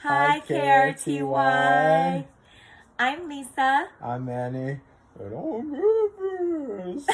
Hi, KRTY. I'm Lisa. I'm Manny. And I'm nervous.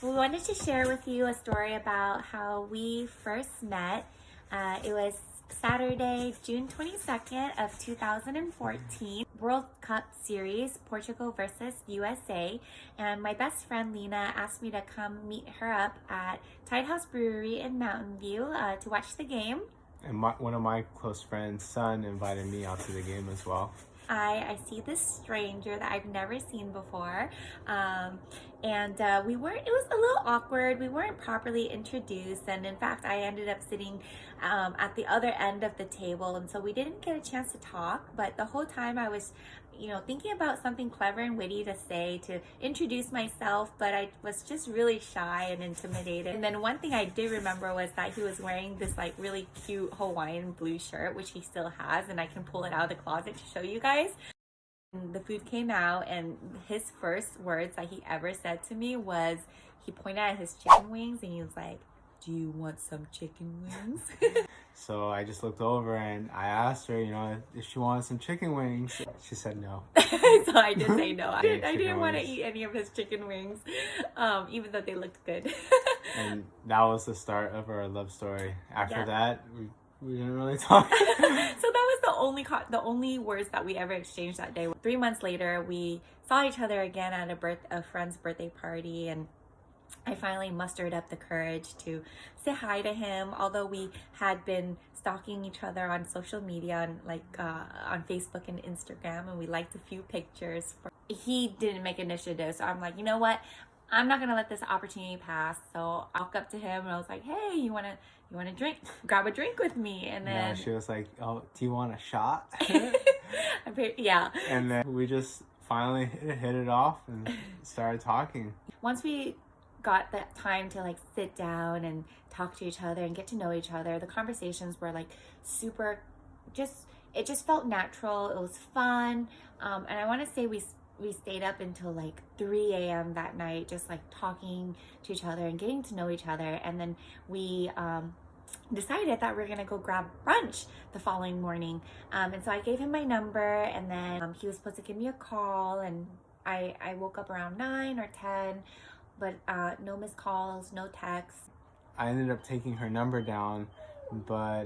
We wanted to share with you a story about how we first met. It was Saturday, June 22nd of 2014, World Cup Series, Portugal versus USA. And my best friend Lena asked me to come meet her up at Tide House Brewery in Mountain View to watch the game. And one of my close friends' son invited me out to the game as well. I see this stranger that I've never seen before, and it was a little awkward. We weren't properly introduced, and in fact I ended up sitting at the other end of the table, and so we didn't get a chance to talk. But the whole time I was thinking about something clever and witty to say to introduce myself, but I was just really shy and intimidated. And then one thing I did remember was that he was wearing this like really cute Hawaiian blue shirt, which he still has, and I can pull it out of the closet to show you guys. And the food came out, and his first words that he ever said to me was, he pointed at his chicken wings and he was like, "Do you want some chicken wings?" So I just looked over and I asked her, if she wanted some chicken wings. She said no. So I did say no. I didn't want to wings. eat any of his chicken wings, even though they looked good. And that was the start of our love story. After Yeah. that, we didn't really talk. So that was the only words that we ever exchanged that day. 3 months later, we saw each other again at a friend's birthday party, and I finally mustered up the courage to say hi to him, although we had been stalking each other on social media and on Facebook and Instagram, and we liked a few pictures. He didn't make initiative, so I'm like, you know what? I'm not gonna let this opportunity pass. So I walked up to him and I was like, "Hey, you wanna drink? Grab a drink with me." And then She was like, "Oh, do you want a shot?" yeah. And then we just finally hit it off and started talking. Once we got that time to sit down and talk to each other and get to know each other, the conversations were super, it just felt natural. It was fun, and I want to say we stayed up until 3 a.m. that night, just talking to each other and getting to know each other. And then we decided that we were gonna go grab brunch the following morning, and so I gave him my number, and then he was supposed to give me a call, and I woke up around 9 or 10, but no missed calls, no texts. I ended up taking her number down, but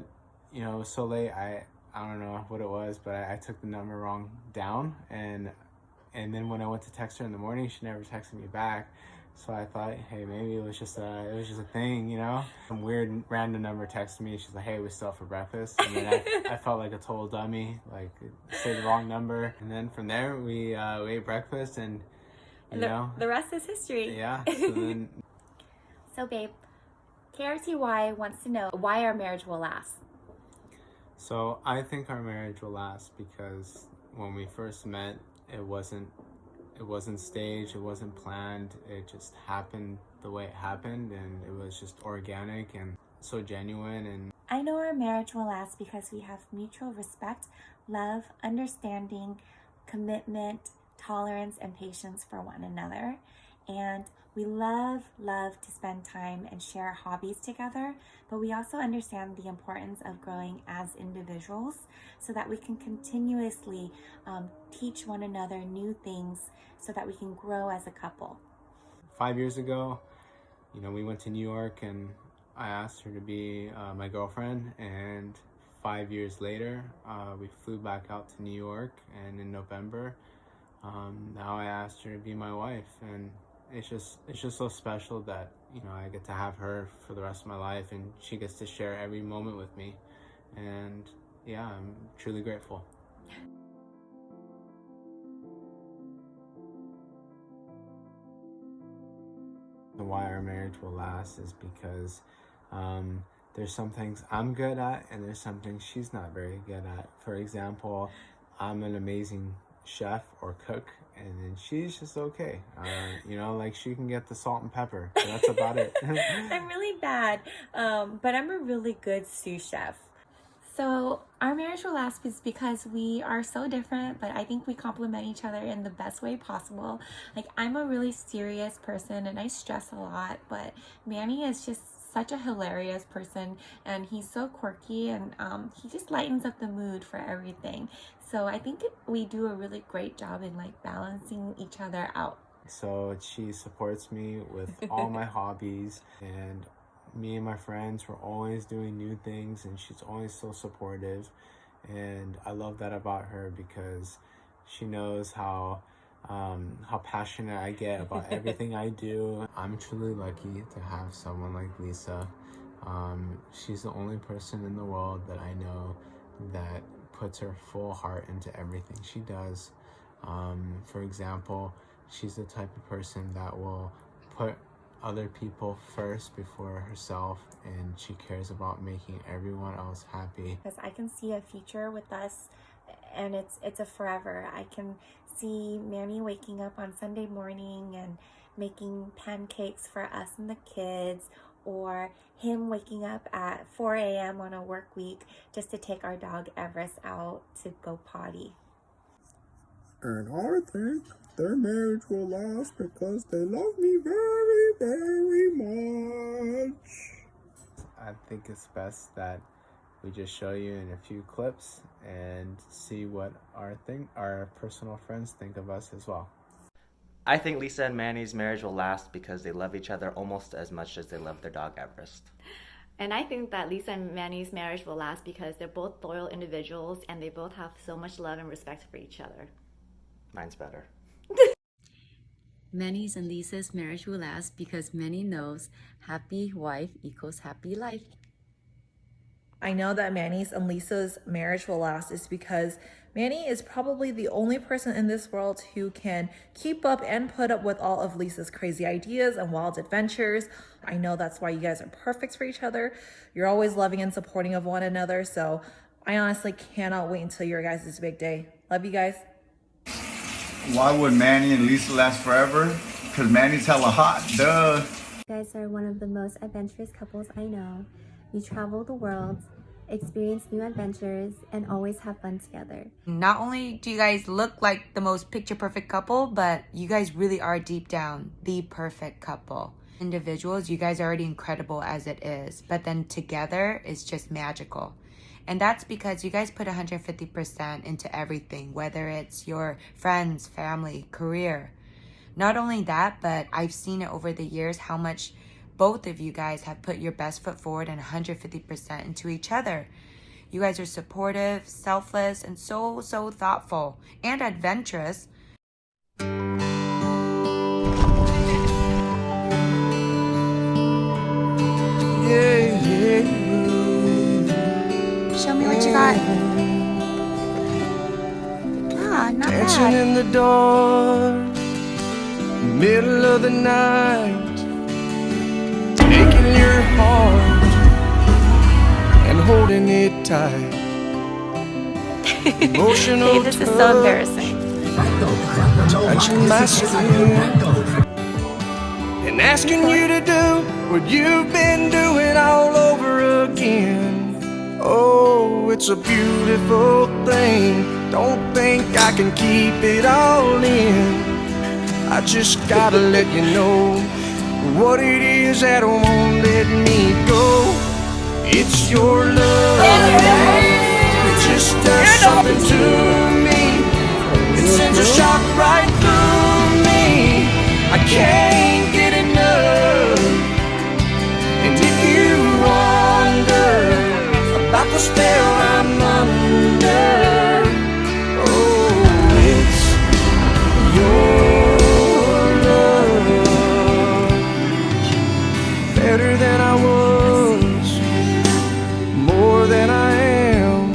it was so late. I don't know what it was, but I took the number wrong down, and then when I went to text her in the morning, she never texted me back. So I thought, hey, maybe it was just a thing, Some weird random number texted me. She's like, "Hey, we still out for breakfast." And then I felt like a total dummy, say the wrong number. And then from there, we ate breakfast, and the rest is history. Yeah. So then. So babe, KRTY wants to know why our marriage will last. So I think our marriage will last because when we first met, it wasn't staged, it wasn't planned, it just happened the way it happened, and it was just organic and so genuine. And I know our marriage will last because we have mutual respect, love, understanding, commitment, tolerance, and patience for one another. And we love to spend time and share hobbies together, but we also understand the importance of growing as individuals so that we can continuously teach one another new things so that we can grow as a couple. 5 years ago, we went to New York and I asked her to be my girlfriend, and 5 years later, we flew back out to New York, and in November, now I asked her to be my wife, and it's just so special that I get to have her for the rest of my life, and she gets to share every moment with me, and yeah, I'm truly grateful. And why our marriage will last is because there's some things I'm good at and there's some things she's not very good at. For example, I'm an amazing chef or cook, and then she's just okay. She can get the salt and pepper, but that's about it. I'm really bad, but I'm a really good sous chef. So our marriage will last is because we are so different, but I think we complement each other in the best way possible. I'm a really serious person and I stress a lot, but Manny is just such a hilarious person, and he's so quirky, and he just lightens up the mood for everything. So I think we do a really great job in like balancing each other out. So she supports me with all my hobbies, and me and my friends, we're always doing new things, and she's always so supportive. And I love that about her because she knows how passionate I get about everything I do. I'm truly lucky to have someone like Lisa. She's the only person in the world that I know that puts her full heart into everything she does. For example, she's the type of person that will put other people first before herself, and she cares about making everyone else happy. Because I can see a future with us, and it's a forever. I can see Manny waking up on Sunday morning and making pancakes for us and the kids, or him waking up at 4 a.m. on a work week just to take our dog Everest out to go potty. And I think their marriage will last because they love me very, very much. I think it's best that we just show you in a few clips and see what our personal friends think of us as well. I think Lisa and Manny's marriage will last because they love each other almost as much as they love their dog Everest. And I think that Lisa and Manny's marriage will last because they're both loyal individuals and they both have so much love and respect for each other. Mine's better. Manny's and Lisa's marriage will last because Manny knows happy wife equals happy life. I know that Manny's and Lisa's marriage will last is because Manny is probably the only person in this world who can keep up and put up with all of Lisa's crazy ideas and wild adventures. I know that's why you guys are perfect for each other. You're always loving and supporting of one another. So I honestly cannot wait until your guys' big day. Love you guys. Why would Manny and Lisa last forever? Because Manny's hella hot, duh. You guys are one of the most adventurous couples I know. You travel the world, experience new adventures, and always have fun together. Not only do you guys look like the most picture-perfect couple, but you guys really are deep down the perfect couple. Individuals, you guys are already incredible as it is, but then together is just magical. And that's because you guys put 150% into everything, whether it's your friends, family, career. Not only that, but I've seen it over the years how much both of you guys have put your best foot forward and 150% into each other. You guys are supportive, selfless, and so thoughtful and adventurous. Show me what you got. Ah, not Dancing bad. in the dark, middle of the night, taking your heart and holding it tight. Emotional Dave, this is so embarrassing. touching my skin and asking you to do what you've been doing all over again. Oh, it's a beautiful thing. Don't think I can keep it all in. I just gotta let you know what it is that won't let me go. It's your love. It just does something to me. It sends a shock right through me. I can't get enough. And if you wonder about the spell I'm under, oh, it's your love. Better than I was, more than I am.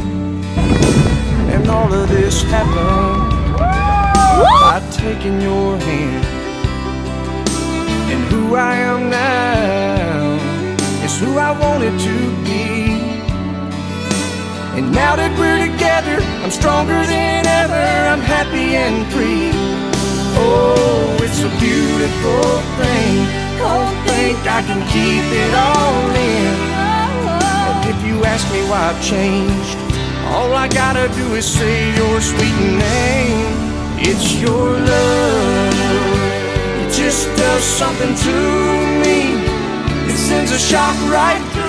And all of this happened by taking your hand. And who I am now is who I wanted to be. And now that we're together, I'm stronger than ever. I'm happy and free. Oh, it's a beautiful thing. Don't think I can keep it all in. And if you ask me why I've changed, all I gotta do is say your sweet name. It's your love. It just does something to me. It sends a shock right through